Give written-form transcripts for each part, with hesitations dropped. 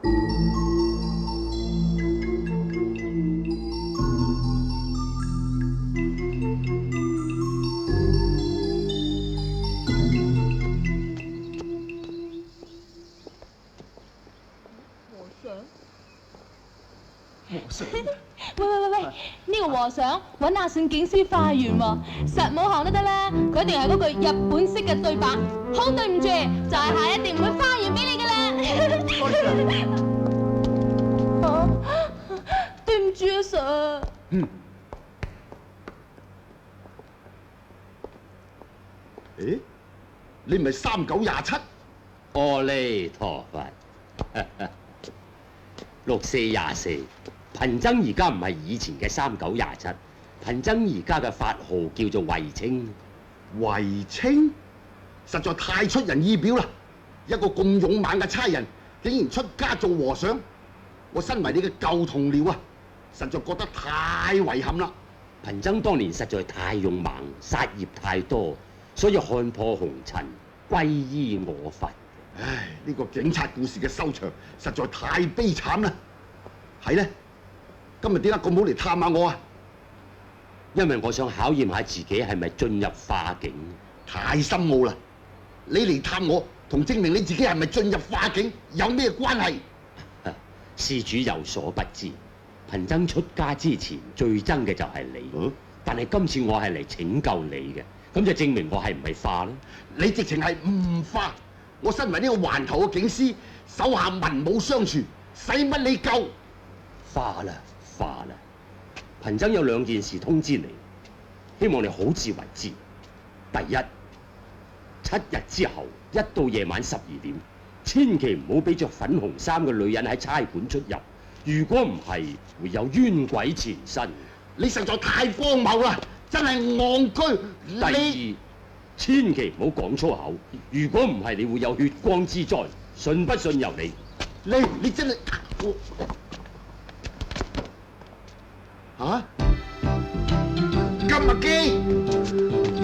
喂，呢個和尚揾阿信警司化緣喎，實冇行都得啦。佢一定係嗰句日本式嘅對白，好對唔住，就係下一定唔會化緣俾你噶啦。對唔住啊，Sir。誒，你唔係3927？阿彌陀佛，6424，貧僧而家唔係以前嘅3927，貧僧而家嘅法號叫做慧清。慧清，實在太出人意表啦！一個咁勇猛嘅差人，竟然出家做和尚，我身為你嘅舊同僚啊，實在覺得太遺憾啦！貧僧當年實在太勇猛，殺業太多，所以看破紅塵，歸依我佛。唉，呢個警察故事嘅收場實在太悲慘啦！係呢，今日點解咁好嚟探下我啊？因為我想考驗下自己係咪進入化境。太深奧啦！你嚟探我，同證明你自己係咪進入化境有咩關係？施主有所不知，貧僧出家之前最憎嘅就係你，但係今次我係嚟拯救你嘅，咁就證明我係唔係化啦？你直情係唔化！我身為呢個環頭嘅警司，手下文武相傳，使乜你救？化啦，化啦！貧僧有2件事通知你，希望你好自為之。第一，7日之後一到夜晚12點，千祈唔好俾着粉紅衫嘅女人喺差館出入，如果唔係，會有冤鬼纏身。你實在太荒謬啦，真係戇居！第二，千祈唔好講粗口，如果唔係，你會有血光之災，信不信由你。你真係金麥基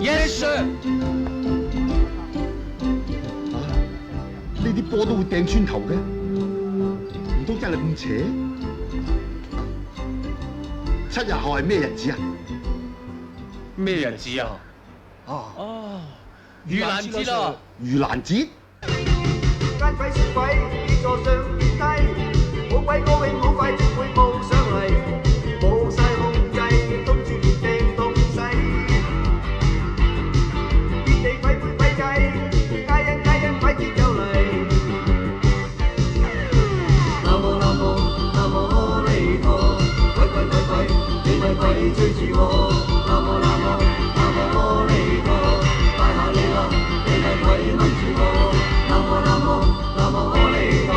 ，Yes sir。呢啲波都會掟穿頭嘅，唔通真係咁邪？7日後係咩日子啊？咩日子啊？盂蘭節咯。盂蘭節。奸鬼小鬼，你坐上電梯，好鬼高興，好快就會報上嚟，冇晒控制，東住連掟東西，天地鬼鬼鬼計，皆因鬼節就嚟。南無南無南無阿彌陀，鬼鬼鬼鬼，你咪鬼追住我。南無南無南無阿彌陀，拜下你啦，你咪鬼掹住我。南無南無南無阿彌陀。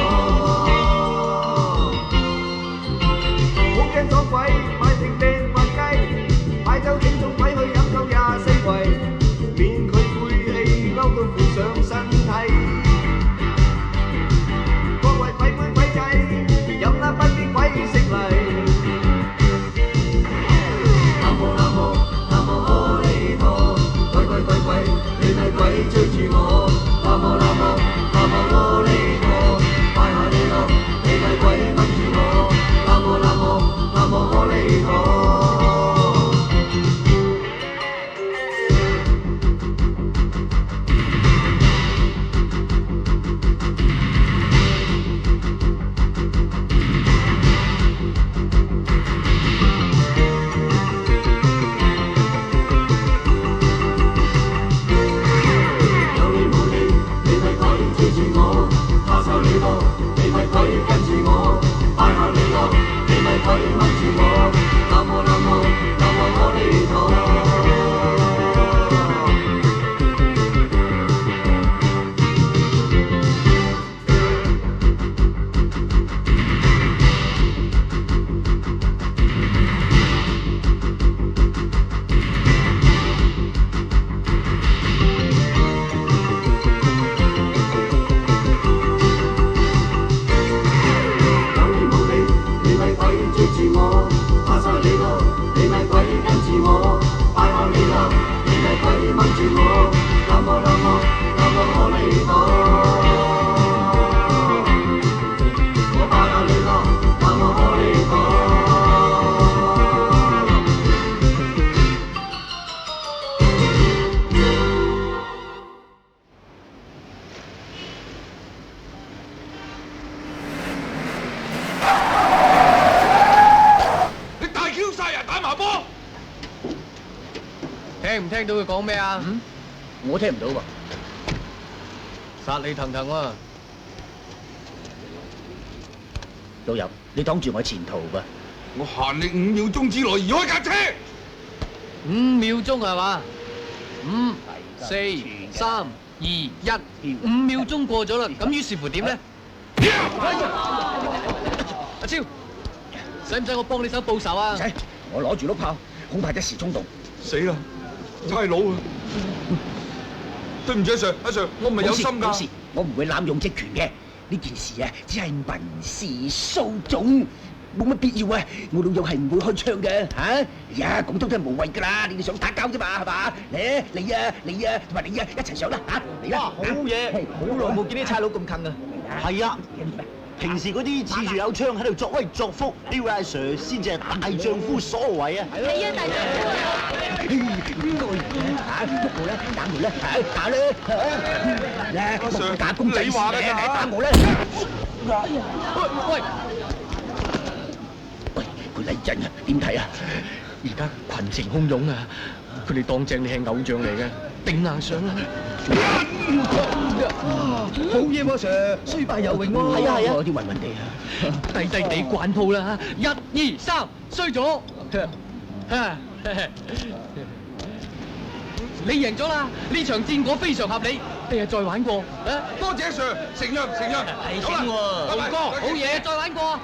聽唔聽到佢講咩啊？我聽唔到喎。殺你騰騰喎！老友，你擋住我前途噃。我限你5秒鐘之內移開架車。 5秒鐘係嘛？5、4、3、2、1， 5秒鐘過咗啦，咁於是乎點咧？阿超，使唔使我幫你手報仇啊？唔使，我攞住碌炮，恐怕一時衝動。死啦！差佬啊！對唔住阿 Sir，阿 Sir，我唔係有心㗎。冇事，我唔會濫用職權嘅。呢件事啊，只係民事訴訟，冇乜必要啊！我老友係唔會開槍嘅嚇。哎呀，咁都係無謂㗎啦！你哋想打交啫嘛，係嘛？嚟你啊，同埋你啊，一齊上啦嚇！嚟啦！好嘢，好耐冇見啲差佬咁近啊！係啊，平時嗰啲恃住有槍喺度作威作福，呢位阿 Sir 先至係大丈夫所為啊！係啊，大丈夫啊！邊個嚇？喐我咧，打我咧，打咧！咧，我打公仔事嘅，打我咧！喂！喂，佢嚟人啊？點睇啊？而家群情洶湧啊！佢哋當正你係偶像嚟嘅，頂硬上啦！好嘢喎，Sir，雖敗猶榮喎。係啊，我有啲暈暈地啊！低低地慣鋪啦！1、2、3，衰咗！你贏咗啦！呢場戰果非常合理，第日再玩過。多謝阿 Sir，承讓。係好啦咁喎，拜拜龍哥，好嘢，再玩過。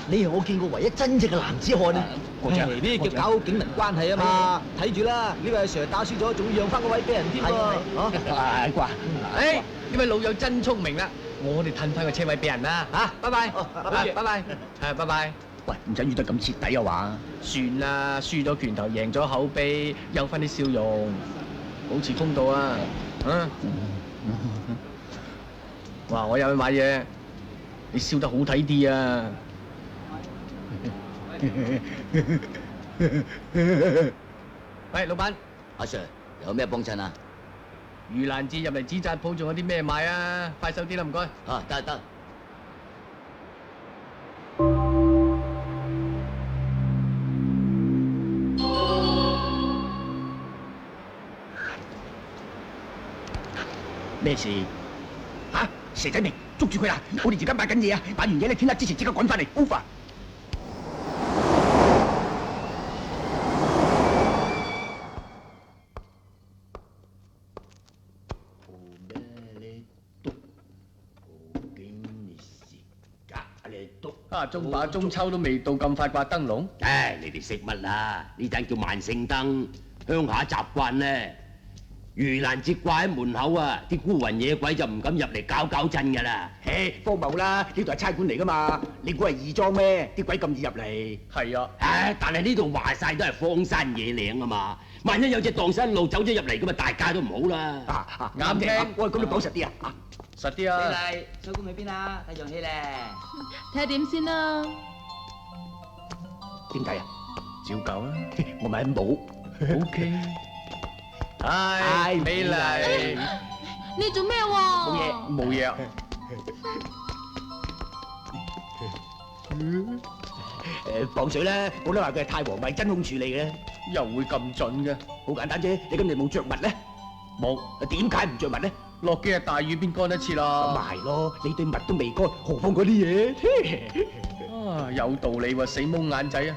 你係我見過唯一真正嘅男子漢啊！呢啲叫搞好警民關係啊嘛！睇住啦，呢位阿 Sir 打輸咗，仲要讓翻個位俾人添喎。係啩？誒，呢位老友真聰明啦！我哋褪翻個車位俾人啦嚇，拜拜，拜拜，係拜拜。喂，唔使預得咁徹底啊話。算啦，輸咗拳頭，贏咗口碑，有翻啲笑容，保持風度啊！哇！我又去買嘢，你笑得好睇啲啊！喂，老闆，阿 Sir 有咩幫襯啊？盂蘭節入嚟紙紮鋪仲有啲咩賣啊？快手啲啦，唔該。啊，得。咩事？嚇！蛇仔明，捉住佢啦！我哋而家買緊嘢啊！買完嘢咧，天黑之前即刻趕翻嚟 ，over。啊，中把中秋都未到，咁快掛燈籠？唉，你哋識乜啦？呢盞叫萬聖燈，鄉下習慣咧。盂蘭節掛喺門口啊，啲孤魂野鬼就唔敢入嚟搞震㗎啦。唉，荒謬啦！呢度係差館嚟噶嘛，你估係義莊咩？啲鬼咁易入嚟？係啊，唉，但係呢度話晒都係荒山野嶺啊嘛，萬一有隻蕩失路走咗入嚟咁啊，大家都唔好啦。啱聽喂，咁你講實啲啊！實啲啊！麗，收工去邊啊？睇場戲咧。睇下點先啦。點睇啊？照舊啦。我咪冇。 OK。唉，美麗。你做咩喎？冇嘢。冇嘢啊。磅水咧，我都話佢係太皇迷真空處理嘅，又會咁準嘅？好簡單啫。你今日冇着襪咧？冇。點解唔着襪咧？落幾日大雨邊乾得切啦？咪係咯，你對襪都未乾，何況嗰啲嘢？啊，有道理喎，死蒙眼仔啊！